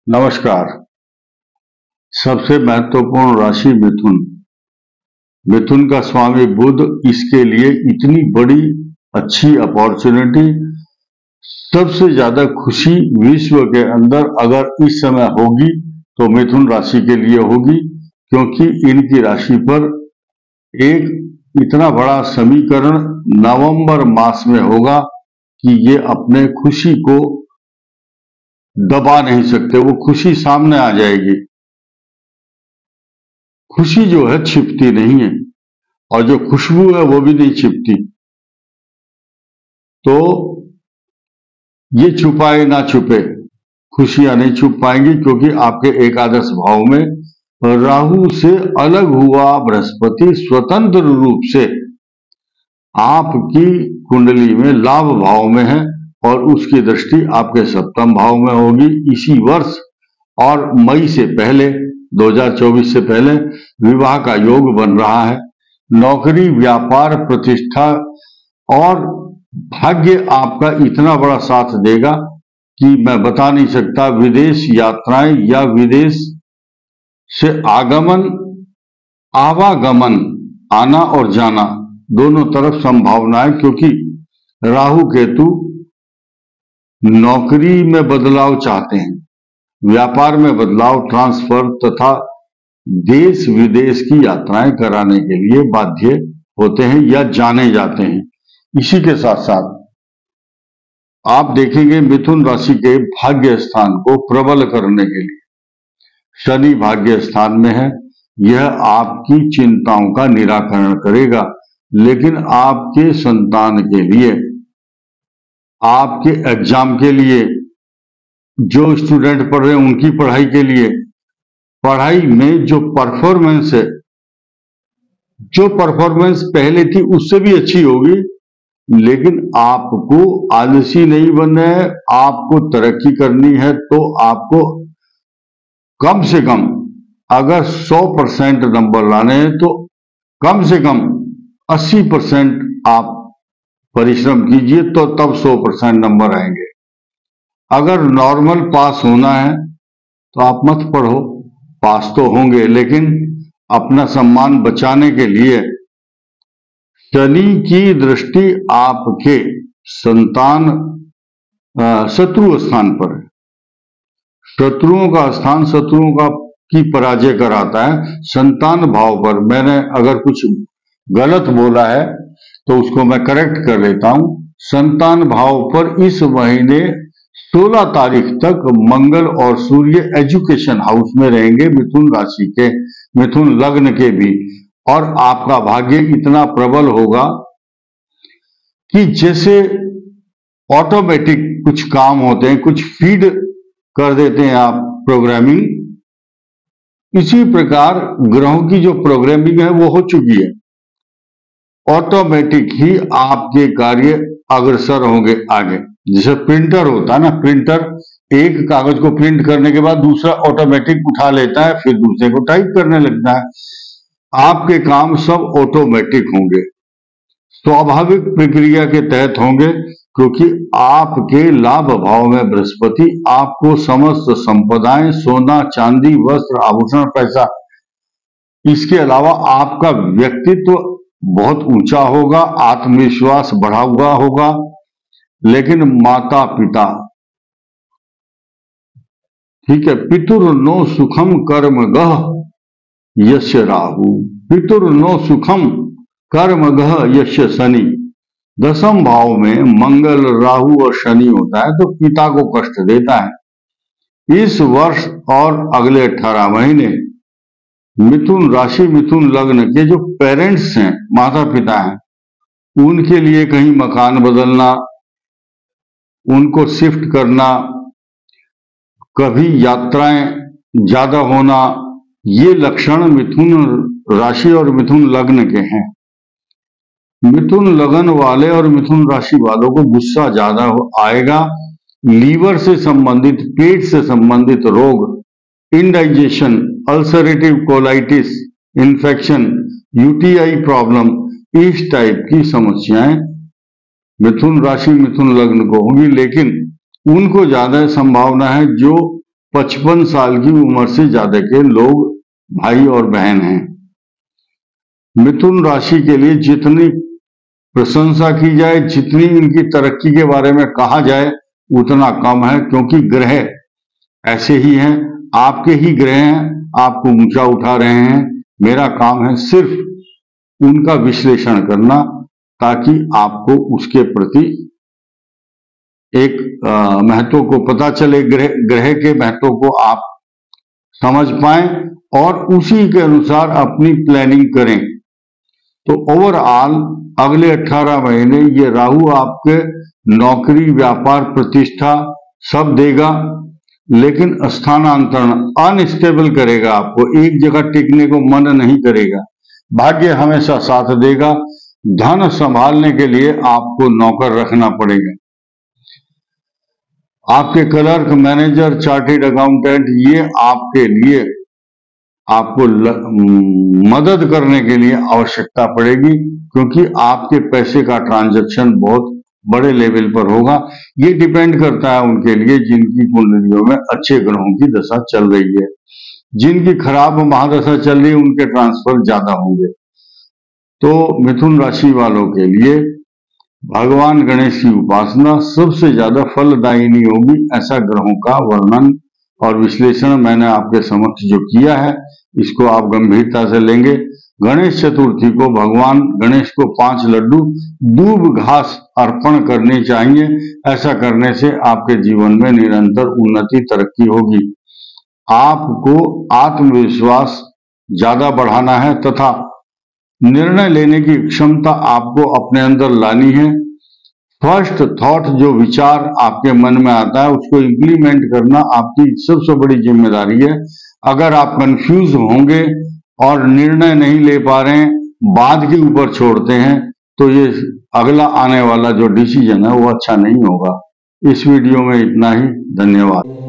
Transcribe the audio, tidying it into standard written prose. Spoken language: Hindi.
नमस्कार। सबसे महत्वपूर्ण राशि मिथुन। मिथुन का स्वामी बुध, इसके लिए इतनी बड़ी अच्छी अपॉर्चुनिटी, सबसे ज्यादा खुशी विश्व के अंदर अगर इस समय होगी तो मिथुन राशि के लिए होगी, क्योंकि इनकी राशि पर एक इतना बड़ा समीकरण नवंबर मास में होगा कि ये अपने खुशी को दबा नहीं सकते, वो खुशी सामने आ जाएगी। खुशी जो है छिपती नहीं है, और जो खुशबू है वो भी नहीं छिपती। तो ये छुपाए ना छुपे, खुशियां नहीं छुप पाएंगी, क्योंकि आपके एकादश भाव में राहु से अलग हुआ बृहस्पति स्वतंत्र रूप से आपकी कुंडली में लाभ भाव में है, और उसकी दृष्टि आपके सप्तम भाव में होगी इसी वर्ष। और मई से पहले, 2024 से पहले विवाह का योग बन रहा है। नौकरी, व्यापार, प्रतिष्ठा और भाग्य आपका इतना बड़ा साथ देगा कि मैं बता नहीं सकता। विदेश यात्राएं या विदेश से आगमन, आवागमन, आना और जाना, दोनों तरफ संभावना है, क्योंकि राहु केतु नौकरी में बदलाव चाहते हैं, व्यापार में बदलाव, ट्रांसफर तथा देश विदेश की यात्राएं कराने के लिए बाध्य होते हैं या जाने जाते हैं। इसी के साथ साथ आप देखेंगे मिथुन राशि के भाग्य स्थान को प्रबल करने के लिए शनि भाग्य स्थान में है। यह आपकी चिंताओं का निराकरण करेगा, लेकिन आपके संतान के लिए, आपके एग्जाम के लिए, जो स्टूडेंट पढ़ रहे हैं उनकी पढ़ाई के लिए, पढ़ाई में जो परफॉर्मेंस है, जो परफॉर्मेंस पहले थी उससे भी अच्छी होगी। लेकिन आपको आलसी नहीं बनना है, आपको तरक्की करनी है, तो आपको कम से कम, अगर 100% नंबर लाने हैं तो कम से कम 80% आप परिश्रम कीजिए, तो तब 100% नंबर आएंगे। अगर नॉर्मल पास होना है तो आप मत पढ़ो, पास तो होंगे, लेकिन अपना सम्मान बचाने के लिए शनि की दृष्टि आपके संतान शत्रु स्थान पर है। शत्रुओं का स्थान शत्रुओं का की पराजय कराता है। संतान भाव पर मैंने अगर कुछ गलत बोला है तो उसको मैं करेक्ट कर लेता हूं। संतान भाव पर इस महीने 16 तारीख तक मंगल और सूर्य एजुकेशन हाउस में रहेंगे, मिथुन राशि के, मिथुन लग्न के भी। और आपका भाग्य इतना प्रबल होगा कि जैसे ऑटोमेटिक कुछ काम होते हैं, कुछ फीड कर देते हैं आप प्रोग्रामिंग, इसी प्रकार ग्रहों की जो प्रोग्रामिंग है वो हो चुकी है। ऑटोमेटिक ही आपके कार्य अग्रसर होंगे आगे। जैसे प्रिंटर होता है ना, प्रिंटर एक कागज को प्रिंट करने के बाद दूसरा ऑटोमेटिक उठा लेता है, फिर दूसरे को टाइप करने लगता है। आपके काम सब ऑटोमेटिक होंगे, स्वाभाविक प्रक्रिया के तहत होंगे, क्योंकि आपके लाभ भाव में बृहस्पति आपको समस्त संपदाएं, सोना, चांदी, वस्त्र, आभूषण, पैसा, इसके अलावा आपका व्यक्तित्व बहुत ऊंचा होगा, आत्मविश्वास बढ़ा हुआ होगा। लेकिन माता पिता, ठीक है, पितुर्नो सुखम कर्म गह यस्य राहु, पितुर्नो सुखम कर्म गह यस्य शनि। दसम भाव में मंगल, राहु और शनि होता है तो पिता को कष्ट देता है। इस वर्ष और अगले 18 महीने मिथुन राशि, मिथुन लग्न के जो पेरेंट्स हैं, माता पिता हैं, उनके लिए कहीं मकान बदलना, उनको शिफ्ट करना, कभी यात्राएं ज्यादा होना, ये लक्षण मिथुन राशि और मिथुन लग्न के हैं। मिथुन लगन वाले और मिथुन राशि वालों को गुस्सा ज्यादा आएगा। लीवर से संबंधित, पेट से संबंधित रोग, indigestion, ulcerative colitis, infection, UTI problem, इस टाइप की समस्याएं मिथुन राशि मिथुन लग्न को होगी, लेकिन उनको ज्यादा संभावना है जो 55 साल की उम्र से ज्यादा के लोग भाई और बहन हैं। मिथुन राशि के लिए जितनी प्रशंसा की जाए, जितनी इनकी तरक्की के बारे में कहा जाए उतना कम है, क्योंकि ग्रह ऐसे ही हैं, आपके ही ग्रह हैं, आपको ऊंचा उठा रहे हैं। मेरा काम है सिर्फ उनका विश्लेषण करना, ताकि आपको उसके प्रति एक महत्व को पता चले, ग्रह के महत्व को आप समझ पाएं और उसी के अनुसार अपनी प्लानिंग करें। तो ओवरऑल अगले 18 महीने ये राहु आपके नौकरी, व्यापार, प्रतिष्ठा सब देगा, लेकिन स्थानांतरण अनस्टेबल करेगा, आपको एक जगह टिकने को मन नहीं करेगा। भाग्य हमेशा साथ देगा। धन संभालने के लिए आपको नौकर रखना पड़ेगा। आपके क्लर्क, मैनेजर, चार्टेड अकाउंटेंट ये आपके लिए आपको मदद करने के लिए आवश्यकता पड़ेगी, क्योंकि आपके पैसे का ट्रांजैक्शन बहुत बड़े लेवल पर होगा। ये डिपेंड करता है उनके लिए जिनकी कुंडलियों में अच्छे ग्रहों की दशा चल रही है। जिनकी खराब महादशा चल रही है उनके ट्रांसफर ज्यादा होंगे। तो मिथुन राशि वालों के लिए भगवान गणेश की उपासना सबसे ज्यादा फलदायिनी होगी। ऐसा ग्रहों का वर्णन और विश्लेषण मैंने आपके समक्ष जो किया है, इसको आप गंभीरता से लेंगे। गणेश चतुर्थी को भगवान गणेश को 5 लड्डू दूब घास अर्पण करने चाहिए। ऐसा करने से आपके जीवन में निरंतर उन्नति, तरक्की होगी। आपको आत्मविश्वास ज्यादा बढ़ाना है तथा निर्णय लेने की क्षमता आपको अपने अंदर लानी है। फर्स्ट थॉट, जो विचार आपके मन में आता है उसको इम्प्लीमेंट करना आपकी सबसे बड़ी जिम्मेदारी है। अगर आप कंफ्यूज होंगे और निर्णय नहीं ले पा रहे हैं, बाद के ऊपर छोड़ते हैं, तो ये अगला आने वाला जो डिसीजन है वो अच्छा नहीं होगा। इस वीडियो में इतना ही। धन्यवाद।